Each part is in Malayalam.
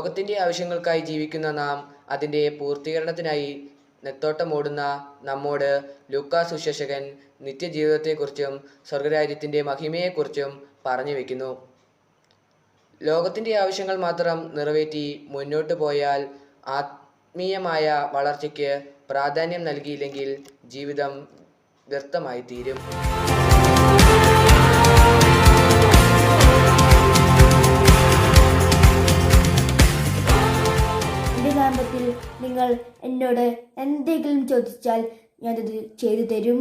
ലോകത്തിൻ്റെ ആവശ്യങ്ങൾക്കായി ജീവിക്കുന്ന നാം അതിൻ്റെ പൂർത്തീകരണത്തിനായി നെത്തോട്ടമോടുന്ന നമ്മോട് ലൂക്കാ സുവിശേഷകൻ നിത്യജീവിതത്തെക്കുറിച്ചും സ്വർഗരാജ്യത്തിൻ്റെ മഹിമയെക്കുറിച്ചും പറഞ്ഞു വയ്ക്കുന്നു. ലോകത്തിൻ്റെ ആവശ്യങ്ങൾ മാത്രം നിറവേറ്റി മുന്നോട്ടു പോയാൽ ആത്മീയമായ വളർച്ചയ്ക്ക് പ്രാധാന്യം നൽകിയില്ലെങ്കിൽ ജീവിതം വ്യർത്ഥമായി തീരും. നാമത്തിൽ നിങ്ങൾ എന്നോട് എന്തെങ്കിലും ചോദിച്ചാൽ ഞാനത് ചെയ്തു തരും.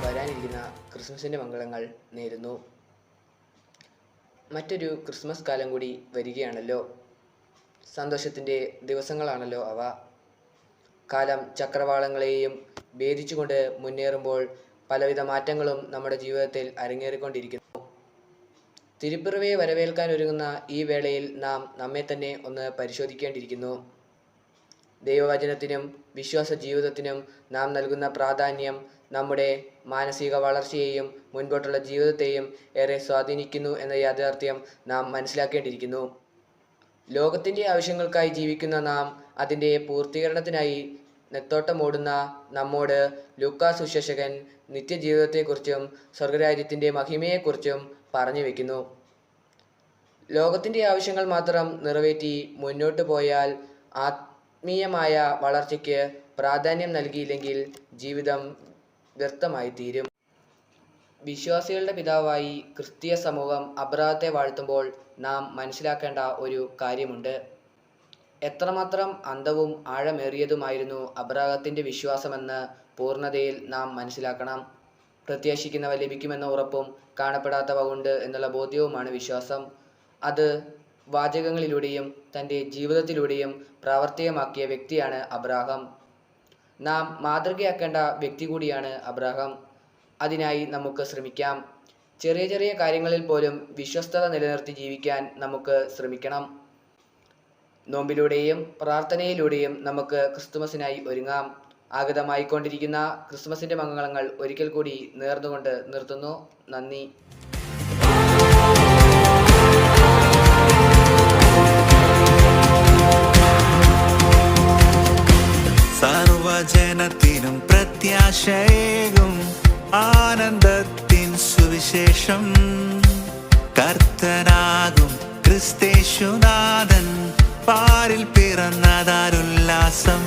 വരാനിരിക്കുന്ന ക്രിസ്മസിൻ്റെ മംഗളങ്ങൾ നേരുന്നു. മറ്റൊരു ക്രിസ്മസ് കാലം കൂടി വരികയാണല്ലോ. സന്തോഷത്തിൻ്റെ ദിവസങ്ങളാണല്ലോ അവ. കാലം ചക്രവാളങ്ങളെയും ഭേദിച്ചുകൊണ്ട് മുന്നേറുമ്പോൾ പലവിധ മാറ്റങ്ങളും നമ്മുടെ ജീവിതത്തിൽ അരങ്ങേറിക്കൊണ്ടിരിക്കുന്നു. തിരുപ്പിറവിയെ വരവേൽക്കാൻ ഒരുങ്ങുന്ന ഈ വേളയിൽ നാം നമ്മെ തന്നെ ഒന്ന് പരിശോധിക്കേണ്ടിയിരിക്കുന്നു. ദൈവവചനത്തിനും വിശ്വാസ ജീവിതത്തിനും നാം നൽകുന്ന പ്രാധാന്യം നമ്മുടെ മാനസിക വളർച്ചയെയും മുൻപോട്ടുള്ള ജീവിതത്തെയും ഏറെ സ്വാധീനിക്കുന്നു എന്ന യാഥാർത്ഥ്യം നാം മനസ്സിലാക്കേണ്ടിയിരിക്കുന്നു. ലോകത്തിൻ്റെ ആവശ്യങ്ങൾക്കായി ജീവിക്കുന്ന നാം അതിൻ്റെ പൂർത്തീകരണത്തിനായി നെത്തോട്ടമോടുന്ന നമ്മോട് ലൂക്കാ സുവിശേഷകൻ നിത്യജീവിതത്തെക്കുറിച്ചും സ്വർഗരാജ്യത്തിൻ്റെ മഹിമയെക്കുറിച്ചും പറഞ്ഞു വയ്ക്കുന്നു. ലോകത്തിൻ്റെ ആവശ്യങ്ങൾ മാത്രം നിറവേറ്റി മുന്നോട്ടു പോയാൽ ആത്മീയമായ വളർച്ചയ്ക്ക് പ്രാധാന്യം നൽകിയില്ലെങ്കിൽ ജീവിതം വ്യർത്ഥമായി തീരും. വിശ്വാസികളുടെ പിതാവായി ക്രിസ്തീയ സമൂഹം അബ്രാഹത്തെ വാഴ്ത്തുമ്പോൾ നാം മനസ്സിലാക്കേണ്ട ഒരു കാര്യമുണ്ട്. എത്രമാത്രം അന്ധവും ആഴമേറിയതുമായിരുന്നു അബ്രാഹത്തിൻ്റെ വിശ്വാസമെന്ന് പൂർണ്ണതയിൽ നാം മനസ്സിലാക്കണം. പ്രത്യാശിക്കുന്നവ ലഭിക്കുമെന്ന ഉറപ്പും കാണപ്പെടാത്തവ ഉണ്ട് എന്നുള്ള ബോധ്യവുമാണ് വിശ്വാസം. അത് വാചകങ്ങളിലൂടെയും തൻ്റെ ജീവിതത്തിലൂടെയും പ്രാവർത്തികമാക്കിയ വ്യക്തിയാണ് അബ്രാഹാം. നാം മാതൃകയാക്കേണ്ട വ്യക്തി കൂടിയാണ് അബ്രാഹാം. അതിനായി നമുക്ക് ശ്രമിക്കാം. ചെറിയ ചെറിയ കാര്യങ്ങളിൽ പോലും വിശ്വസ്തത നിലനിർത്തി ജീവിക്കാൻ നമുക്ക് ശ്രമിക്കണം. നോമ്പിലൂടെയും പ്രാർത്ഥനയിലൂടെയും നമുക്ക് ക്രിസ്തുമസിനായി ഒരുങ്ങാം. ആഗതമായിക്കൊണ്ടിരിക്കുന്ന ക്രിസ്മസിൻ്റെ മംഗളങ്ങൾ ഒരിക്കൽ കൂടി നേർന്നുകൊണ്ട് നിർത്തുന്നു. നന്ദി. സർവജനത്തിനും പ്രത്യാശയേകും ആനന്ദത്തിൻ സുവിശേഷം കർത്തനാകും ക്രിസ്തേശുനാഥൻ പാരിൽ പിറന്നതാരുല്ലാസം.